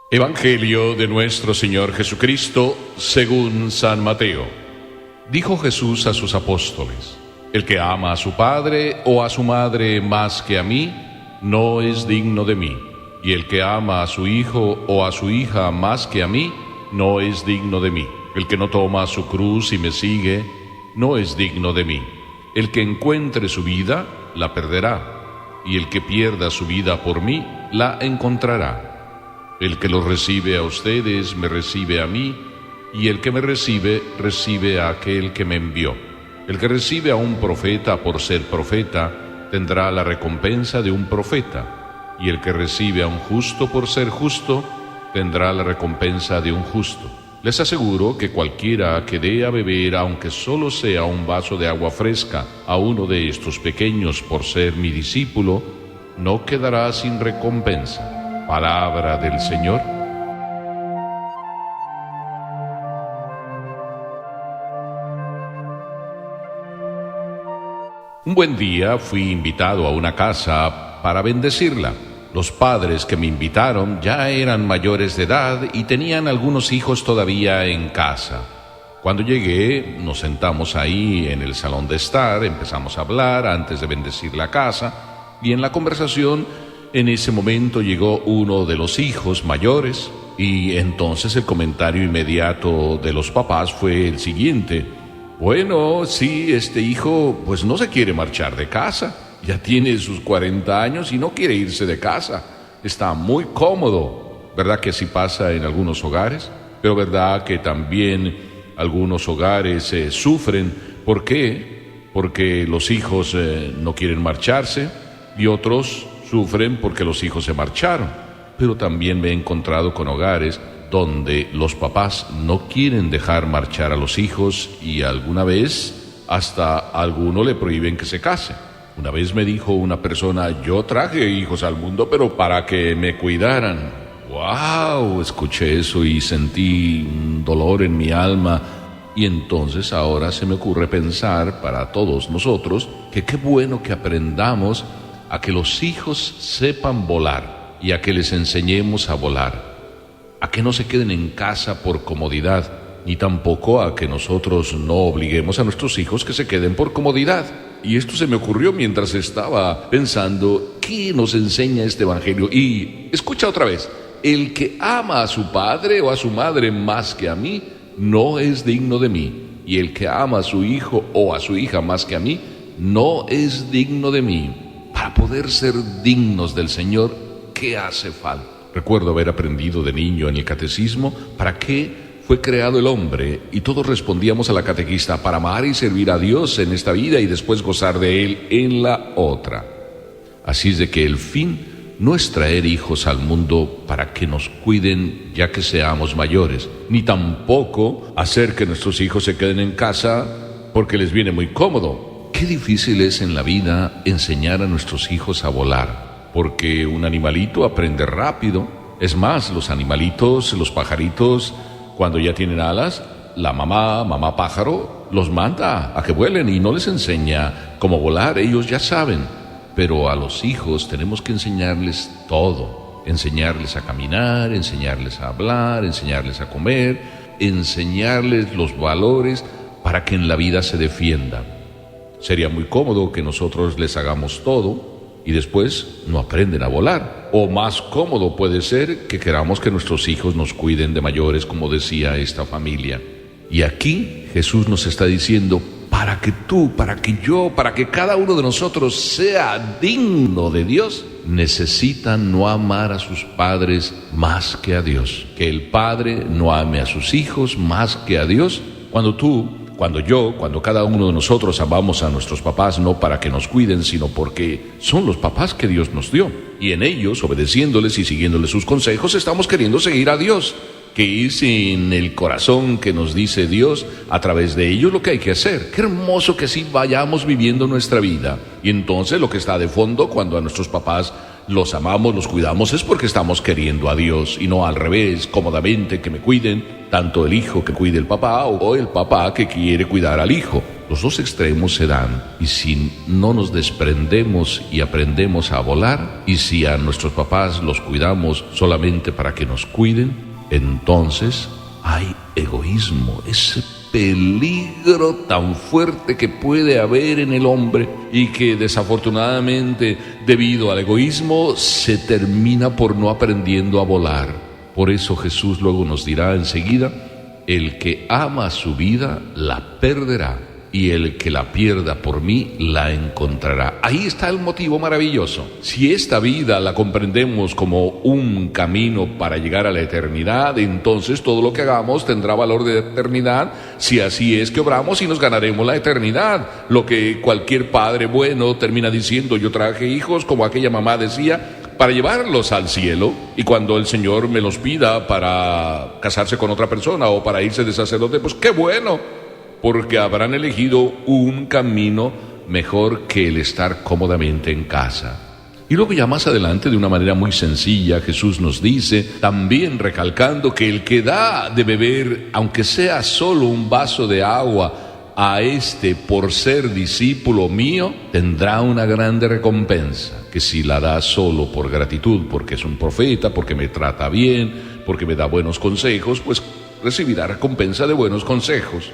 Evangelio de nuestro Señor Jesucristo según San Mateo. Dijo Jesús a sus apóstoles: El que ama a su padre o a su madre más que a mí, no es digno de mí. Y el que ama a su hijo o a su hija más que a mí, no es digno de mí. El que no toma su cruz y me sigue, no es digno de mí. El que encuentre su vida, la perderá. Y el que pierda su vida por mí, la encontrará. El que los recibe a ustedes, me recibe a mí, y el que me recibe, recibe a aquel que me envió. El que recibe a un profeta por ser profeta, tendrá la recompensa de un profeta, y el que recibe a un justo por ser justo, tendrá la recompensa de un justo. Les aseguro que cualquiera que dé a beber, aunque solo sea un vaso de agua fresca, a uno de estos pequeños por ser mi discípulo, no quedará sin recompensa. Palabra del Señor. Un buen día fui invitado a una casa para bendecirla. Los padres que me invitaron ya eran mayores de edad y tenían algunos hijos todavía en casa. Cuando llegué, nos sentamos ahí en el salón de estar, empezamos a hablar antes de bendecir la casa, y en la conversación, en ese momento llegó uno de los hijos mayores, y entonces el comentario inmediato de los papás fue el siguiente: bueno, sí, este hijo pues no se quiere marchar de casa. Ya tiene sus 40 años y no quiere irse de casa. Está muy cómodo. ¿Verdad que así pasa en algunos hogares? Pero ¿verdad que también algunos hogares sufren? ¿Por qué? Porque los hijos no quieren marcharse, y otros sufren porque los hijos se marcharon. Pero también me he encontrado con hogares donde los papás no quieren dejar marchar a los hijos, y alguna vez hasta a alguno le prohíben que se case. Una vez me dijo una persona: yo traje hijos al mundo, pero para que me cuidaran. ¡Wow! Escuché eso y sentí un dolor en mi alma. Y entonces ahora se me ocurre pensar para todos nosotros que qué bueno que aprendamos a que los hijos sepan volar y a que les enseñemos a volar. A que no se queden en casa por comodidad, ni tampoco a que nosotros no obliguemos a nuestros hijos que se queden por comodidad. Y esto se me ocurrió mientras estaba pensando qué nos enseña este evangelio. Y escucha otra vez: el que ama a su padre o a su madre más que a mí, no es digno de mí. Y el que ama a su hijo o a su hija más que a mí, no es digno de mí. Para poder ser dignos del Señor, ¿qué hace falta? Recuerdo haber aprendido de niño en el catecismo para qué fue creado el hombre, y todos respondíamos a la catequista: para amar y servir a Dios en esta vida y después gozar de Él en la otra. Así es de que el fin no es traer hijos al mundo para que nos cuiden ya que seamos mayores, ni tampoco hacer que nuestros hijos se queden en casa porque les viene muy cómodo. Qué difícil es en la vida enseñar a nuestros hijos a volar, porque un animalito aprende rápido. Es más, los animalitos, los pajaritos, cuando ya tienen alas, la mamá pájaro, los manda a que vuelen y no les enseña cómo volar. Ellos ya saben. Pero a los hijos tenemos que enseñarles todo. Enseñarles a caminar, enseñarles a hablar, enseñarles a comer, enseñarles los valores para que en la vida se defiendan. Sería muy cómodo que nosotros les hagamos todo y después no aprenden a volar. O más cómodo puede ser que queramos que nuestros hijos nos cuiden de mayores, como decía esta familia. Y aquí Jesús nos está diciendo: para que tú, para que yo, para que cada uno de nosotros sea digno de Dios, necesitan no amar a sus padres más que a Dios. Que el padre no ame a sus hijos más que a Dios. Cuando cada uno de nosotros amamos a nuestros papás, no para que nos cuiden, sino porque son los papás que Dios nos dio. Y en ellos, obedeciéndoles y siguiéndoles sus consejos, estamos queriendo seguir a Dios. Que es en el corazón que nos dice Dios a través de ellos lo que hay que hacer. Qué hermoso que así vayamos viviendo nuestra vida. Y entonces lo que está de fondo cuando a nuestros papás los amamos, los cuidamos, es porque estamos queriendo a Dios, y no al revés, cómodamente que me cuiden, tanto el hijo que cuide el papá o el papá que quiere cuidar al hijo. Los dos extremos se dan, y si no nos desprendemos y aprendemos a volar, y si a nuestros papás los cuidamos solamente para que nos cuiden, entonces hay egoísmo, ese peligro tan fuerte que puede haber en el hombre y que desafortunadamente, debido al egoísmo, se termina por no aprendiendo a volar. Por eso Jesús luego nos dirá enseguida: el que ama su vida la perderá, y el que la pierda por mí la encontrará. Ahí está el motivo maravilloso. Si esta vida la comprendemos como un camino para llegar a la eternidad, entonces todo lo que hagamos tendrá valor de eternidad, si así es que obramos, y nos ganaremos la eternidad. Lo que cualquier padre bueno termina diciendo: yo traje hijos, como aquella mamá decía, para llevarlos al cielo, y cuando el Señor me los pida para casarse con otra persona o para irse de sacerdote, pues qué bueno, porque habrán elegido un camino mejor que el estar cómodamente en casa. Y luego ya más adelante, de una manera muy sencilla, Jesús nos dice, también recalcando que el que da de beber, aunque sea solo un vaso de agua, a por ser discípulo mío, tendrá una grande recompensa, que si la da solo por gratitud, porque es un profeta, porque me trata bien, porque me da buenos consejos, pues recibirá recompensa de buenos consejos.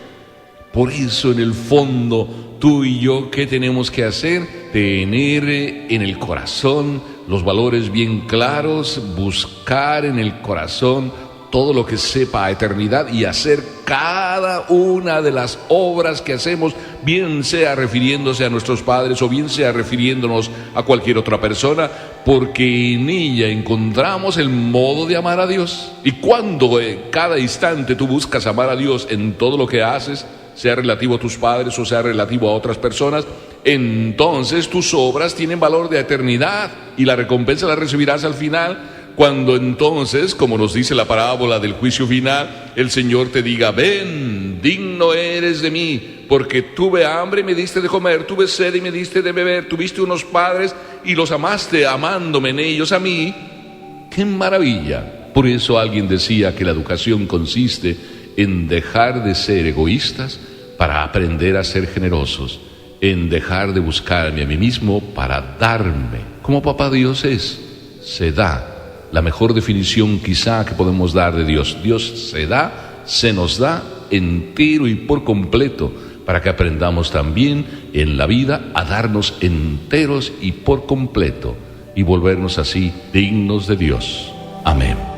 Por eso, en el fondo, tú y yo, ¿qué tenemos que hacer? Tener en el corazón los valores bien claros, buscar en el corazón todo lo que sepa a eternidad y hacer cada una de las obras que hacemos, bien sea refiriéndose a nuestros padres o bien sea refiriéndonos a cualquier otra persona, porque en ella encontramos el modo de amar a Dios. Y cuando cada instante tú buscas amar a Dios en todo lo que haces, sea relativo a tus padres o sea relativo a otras personas, entonces tus obras tienen valor de eternidad y la recompensa la recibirás al final, cuando entonces, como nos dice la parábola del juicio final, el Señor te diga: ven, digno eres de mí, porque tuve hambre y me diste de comer, tuve sed y me diste de beber, tuviste unos padres y los amaste amándome en ellos a mí. ¡Qué maravilla! Por eso alguien decía que la educación consiste en dejar de ser egoístas para aprender a ser generosos, en dejar de buscarme a mí mismo para darme, como Papá Dios es, se da. La mejor definición quizá que podemos dar de Dios: Dios se da, se nos da entero y por completo, para que aprendamos también en la vida a darnos enteros y por completo, y volvernos así dignos de Dios. Amén.